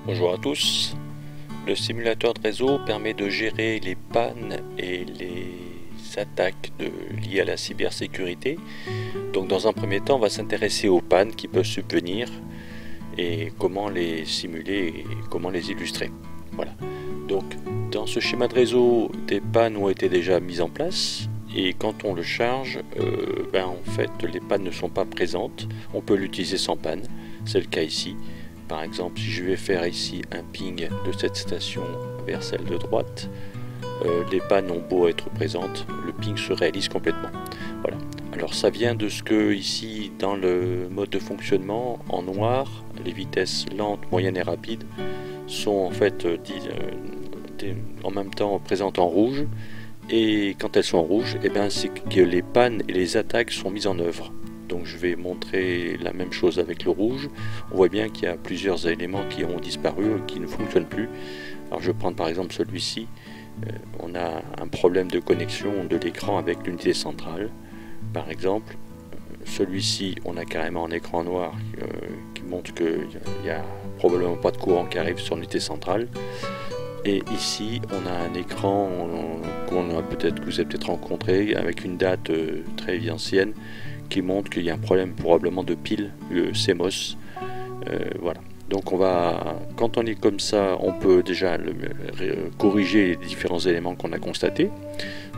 Bonjour à tous. Le simulateur de réseau permet de gérer les pannes et les attaques liées à la cybersécurité. Donc dans un premier temps, on va s'intéresser aux pannes qui peuvent subvenir et comment les simuler et comment les illustrer. Voilà. Donc dans ce schéma de réseau, des pannes ont été déjà mises en place et quand on le charge, en fait les pannes ne sont pas présentes. On peut l'utiliser sans panne, c'est le cas ici. Par exemple, si je vais faire ici un ping de cette station vers celle de droite, les pannes ont beau être présentes, le ping se réalise complètement. Voilà. Alors ça vient de ce que ici dans le mode de fonctionnement en noir, les vitesses lentes, moyennes et rapides sont en fait en même temps présentes en rouge, et quand elles sont en rouge, c'est que les pannes et les attaques sont mises en œuvre. Donc je vais montrer la même chose avec le rouge. On voit bien qu'il y a plusieurs éléments qui ont disparu, qui ne fonctionnent plus. Alors je vais prendre par exemple celui-ci. On a un problème de connexion de l'écran avec l'unité centrale. Par exemple, celui-ci, on a carrément un écran noir qui montre qu'il n'y a probablement pas de courant qui arrive sur l'unité centrale. Et ici, on a un écran que vous avez peut-être rencontré avec une date très ancienne, qui montre qu'il y a un problème probablement de pile, le CMOS. Voilà. Donc quand on est comme ça, on peut déjà corriger les différents éléments qu'on a constatés.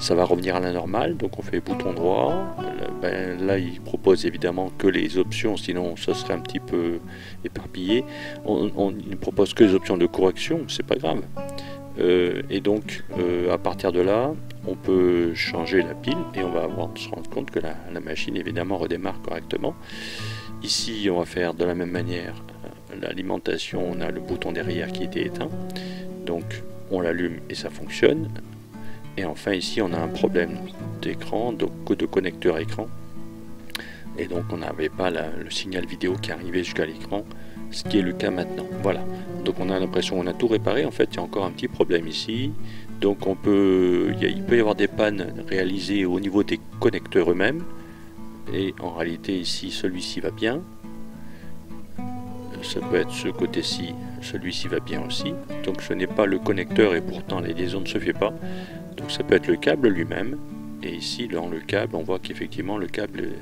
Ça va revenir à la normale, donc on fait bouton droit. Là, il propose évidemment que les options, sinon ça serait un petit peu éparpillé. On ne propose que les options de correction, c'est pas grave. Et donc à partir de là, on peut changer la pile et on va se rendre compte que la machine évidemment redémarre correctement. Ici, on va faire de la même manière l'alimentation. On a le bouton derrière qui était éteint, donc on l'allume et ça fonctionne. Et enfin ici, on a un problème d'écran, de connecteur écran, et donc on n'avait pas le signal vidéo qui arrivait jusqu'à l'écran, ce qui est le cas maintenant. Voilà, donc on a l'impression qu'on a tout réparé. En fait, il y a encore un petit problème ici. Donc il peut y avoir des pannes réalisées au niveau des connecteurs eux-mêmes, et en réalité ici celui-ci va bien. Ça peut être ce côté-ci, celui-ci va bien aussi. Donc ce n'est pas le connecteur et pourtant la liaison ne se fait pas. Donc ça peut être le câble lui-même. Et ici dans le câble, on voit qu'effectivement le câble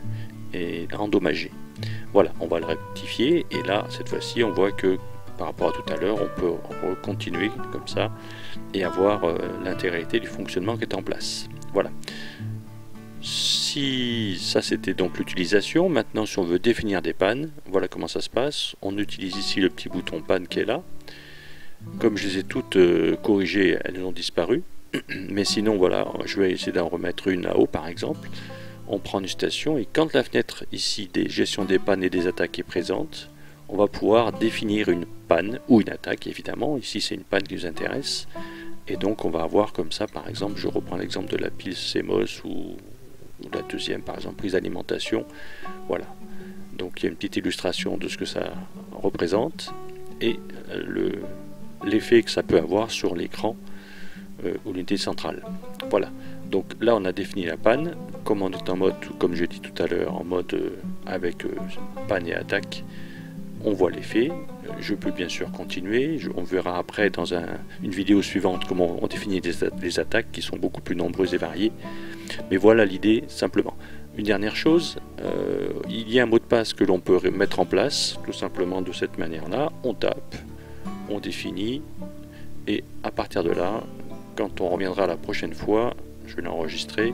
est endommagé. Voilà, on va le rectifier et là cette fois-ci on voit que par rapport à tout à l'heure, on peut continuer comme ça et avoir l'intégralité du fonctionnement qui est en place. Voilà. Si ça c'était donc l'utilisation, maintenant si on veut définir des pannes, voilà comment ça se passe. On utilise ici le petit bouton panne qui est là. Comme je les ai toutes corrigées, elles ont disparu. Mais sinon voilà, je vais essayer d'en remettre une là-haut par exemple. On prend une station et quand la fenêtre ici des gestions des pannes et des attaques est présente, on va pouvoir définir une panne ou une attaque évidemment. Ici c'est une panne qui nous intéresse. Et donc on va avoir comme ça par exemple, je reprends l'exemple de la pile CMOS ou la deuxième par exemple prise d'alimentation. Voilà, donc il y a une petite illustration de ce que ça représente et l'effet que ça peut avoir sur l'écran ou l'unité centrale. Voilà, donc là on a défini la panne. Comme on est en mode, comme je dis tout à l'heure, en mode avec panne et attaque, on voit l'effet. Je peux bien sûr continuer. On verra après dans une vidéo suivante comment on définit les attaques qui sont beaucoup plus nombreuses et variées. Mais voilà l'idée simplement. Une dernière chose, il y a un mot de passe que l'on peut mettre en place tout simplement de cette manière-là. On tape, on définit et à partir de là, quand on reviendra la prochaine fois, je vais l'enregistrer,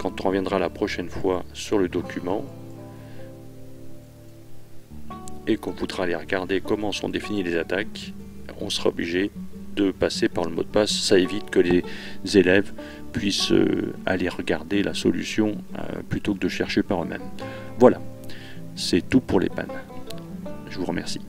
quand on reviendra la prochaine fois sur le document et qu'on voudra aller regarder comment sont définies les attaques, on sera obligé de passer par le mot de passe. Ça évite que les élèves puissent aller regarder la solution plutôt que de chercher par eux-mêmes. Voilà, c'est tout pour les pannes. Je vous remercie.